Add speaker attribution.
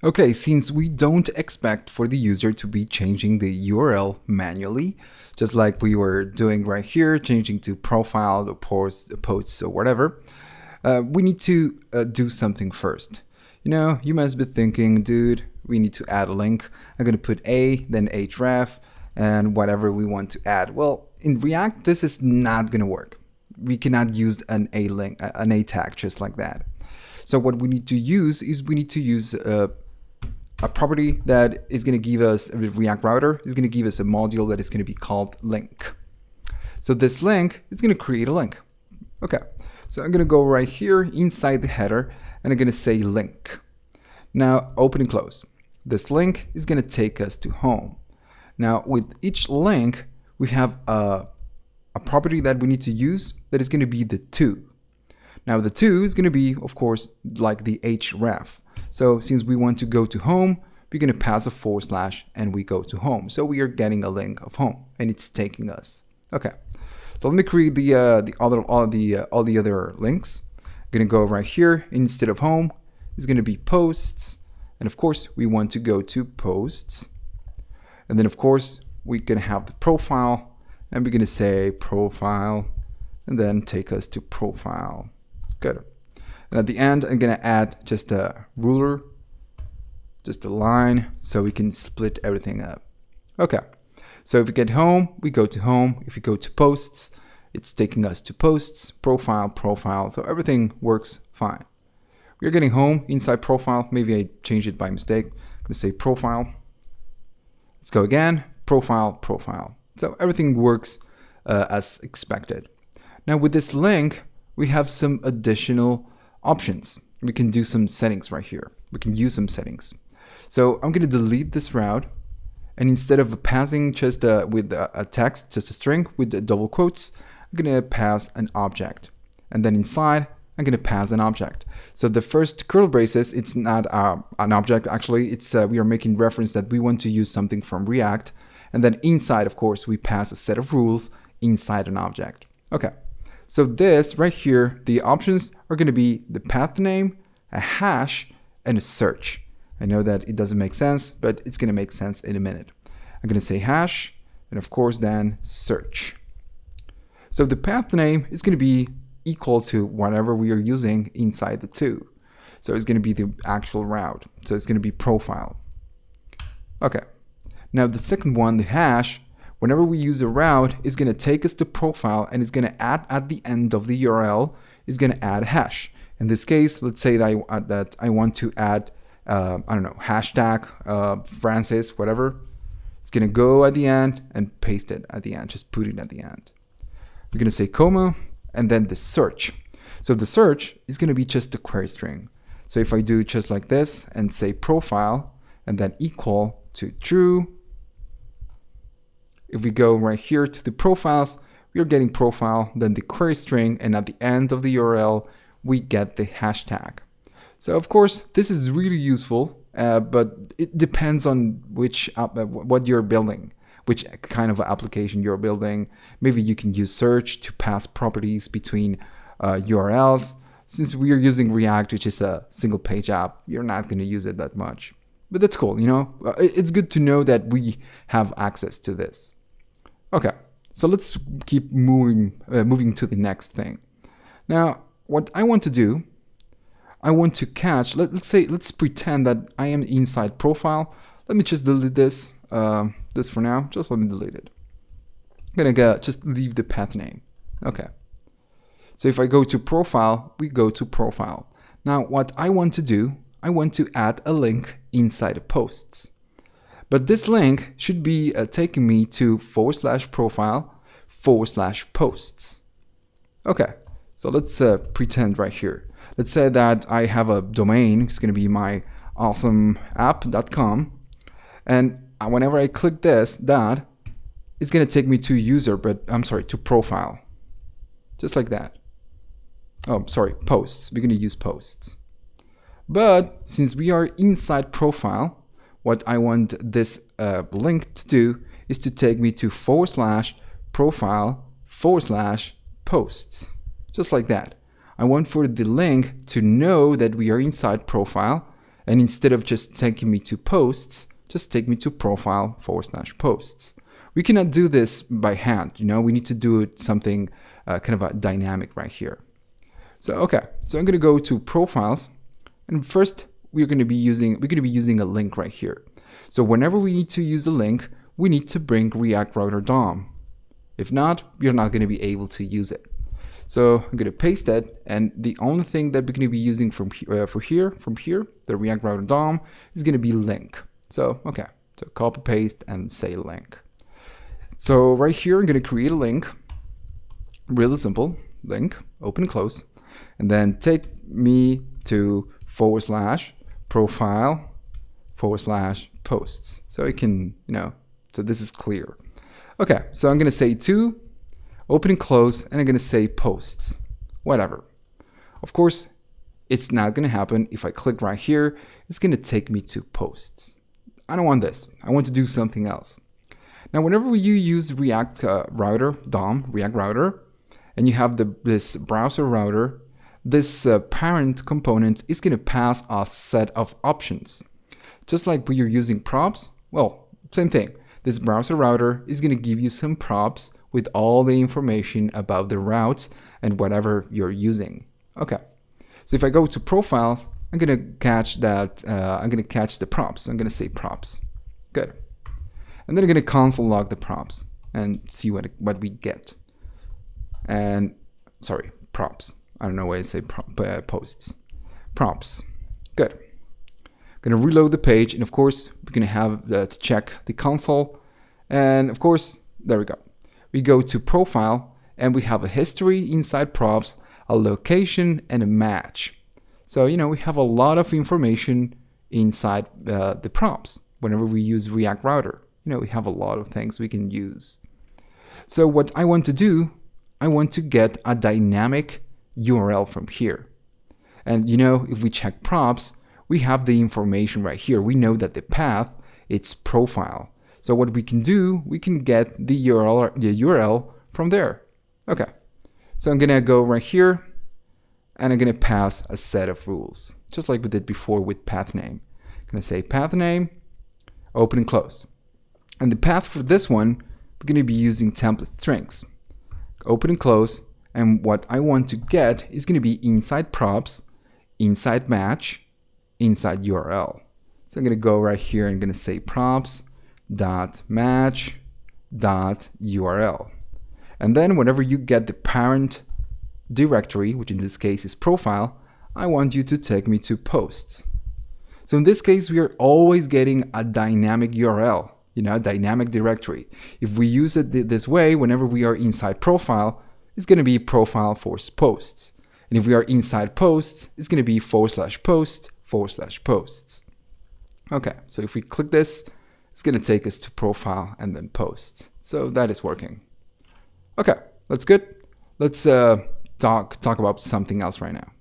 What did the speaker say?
Speaker 1: Okay, since we don't expect for the user to be changing the URL manually, just like we were doing right here, changing to profile, the posts, or whatever, we need to do something first. You know, you must be thinking, dude, we need to add a link. I'm going to put a, then href, and whatever we want to add. Well, in React, this is not going to work. We cannot use an a link, an a tag just like that. So what we need to use is we need to use a property that is going to give us a React router is going to give us a module that is going to be called link. So this link is going to create a link. Okay, so I'm going to go right here inside the header and I'm going to say link. Now open and close. This link is going to take us to home. Now with each link we have a property that we need to use that is going to be the to. Now the to is going to be, of course, like the href. So since we want to go to home, we're going to pass a / and we go to home. So we are getting a link of home and it's taking us. Okay. So let me create all the other links. I'm going to go right here. Instead of home, it's going to be posts. And of course, we want to go to posts. And then of course, we're going to have the profile and we're going to say profile and then take us to profile. Good. And at the end, I'm going to add just a ruler, just a line, so we can split everything up. Okay, so if we get home, we go to home. If we go to posts, it's taking us to posts, profile, profile. So everything works fine. We're getting home inside profile. Maybe I changed it by mistake. I'm going to say profile. Let's go again, profile, profile. So everything works as expected. Now with this link, we have some additional options. We can do some settings right here. We can use some settings. So I'm going to delete this route, and instead of passing just with a text, just a string with the double quotes, I'm going to pass an object, and then inside I'm going to pass an object. So the first curly braces, it's not an object actually. It's we are making reference that we want to use something from React, and then inside, of course, we pass a set of rules inside an object. Okay. So this right here, the options are going to be the path name, a hash, and a search. I know that it doesn't make sense, but it's going to make sense in a minute. I'm going to say hash, and of course then search. So the path name is going to be equal to whatever we are using inside the to. So it's going to be the actual route. So it's going to be profile. Okay. Now the second one, the hash, whenever we use a route, it's going to take us to profile and it's going to add at the end of the URL, it's going to add a hash. In this case, let's say that I want to add, I don't know, hashtag Francis, whatever. It's going to go at the end and paste it at the end, just put it at the end. We're going to say comma and then the search. So the search is going to be just a query string. So if I do just like this and say profile and then equal to true, if we go right here to the profiles, we are getting profile, then the query string, and at the end of the URL, we get the hashtag. So of course, this is really useful, but it depends on what you're building, which kind of application you're building. Maybe you can use search to pass properties between URLs. Since we are using React, which is a single page app, you're not going to use it that much. But that's cool, you know? It's good to know that we have access to this. Okay, so let's keep moving to the next thing. Now, what I want to do, I want to catch, let's pretend that I am inside profile. Let me just delete this for now. Just let me delete it. I'm gonna just leave the path name. Okay. So if I go to profile, we go to profile. Now, what I want to do, I want to add a link inside of posts. But this link should be taking me to /profile /posts. Okay, so let's pretend right here. Let's say that I have a domain. It's going to be my awesomeapp.com. And whenever I click this, it's going to take me to profile. Just like that. Oh, sorry, posts. We're going to use posts. But since we are inside profile, what I want this link to do is to take me to /profile /posts. Just like that. I want for the link to know that we are inside profile And instead of just taking me to posts, just take me to profile/posts. We cannot do this by hand, we need to do it something kind of a dynamic right here. So, okay, so I'm going to go to profiles, and first we're going to be using a link right here. So whenever we need to use a link, we need to bring React Router DOM. If not, you're not going to be able to use it. So I'm going to paste that, and the only thing that we're going to be using from here, the React Router DOM, is going to be link. So, okay, so copy paste and say link. So right here, I'm going to create a link, really simple, link, open and close, and then take me to /profile/posts. So it can, so this is clear. Okay, so I'm going to say to, open and close, and I'm going to say posts, whatever. Of course, it's not going to happen. If I click right here, it's going to take me to posts. I don't want this. I want to do something else. Now, whenever you use React Router DOM, React Router, and you have this browser router, this parent component is going to pass a set of options. Just like when you're using props, well, same thing. This browser router is going to give you some props with all the information about the routes and whatever you're using. Okay, so if I go to profiles, I'm going to catch that. I'm going to catch the props. I'm going to say props. Good. And then I'm going to console log the props and see what we get. And sorry, props. I don't know why I say posts. Props. Good. I'm going to reload the page, and of course, we're going to have to check the console. And of course, there we go. We go to profile, and we have a history inside props, a location, and a match. So, we have a lot of information inside the props. Whenever we use React Router, we have a lot of things we can use. So what I want to do, I want to get a dynamic URL from here. And if we check props, we have the information right here. We know that the path, it's profile. So what we can do, we can get the URL from there. Okay, so I'm gonna go right here, and I'm gonna pass a set of rules, just like we did before with path name. I'm gonna say path name, open and close. And the path for this one, we're gonna be using template strings. Open and close, and what I want to get is gonna be inside props, inside match, inside URL. So I'm gonna go right here and I'm gonna say props.match.url. And then whenever you get the parent directory, which in this case is profile, I want you to take me to posts. So in this case, we are always getting a dynamic URL, a dynamic directory. If we use it this way, whenever we are inside profile, it's going to be profile/posts. And if we are inside posts, it's going to be /post/posts. Okay, so if we click this, it's going to take us to profile and then posts. So that is working. Okay, that's good. Let's talk about something else right now.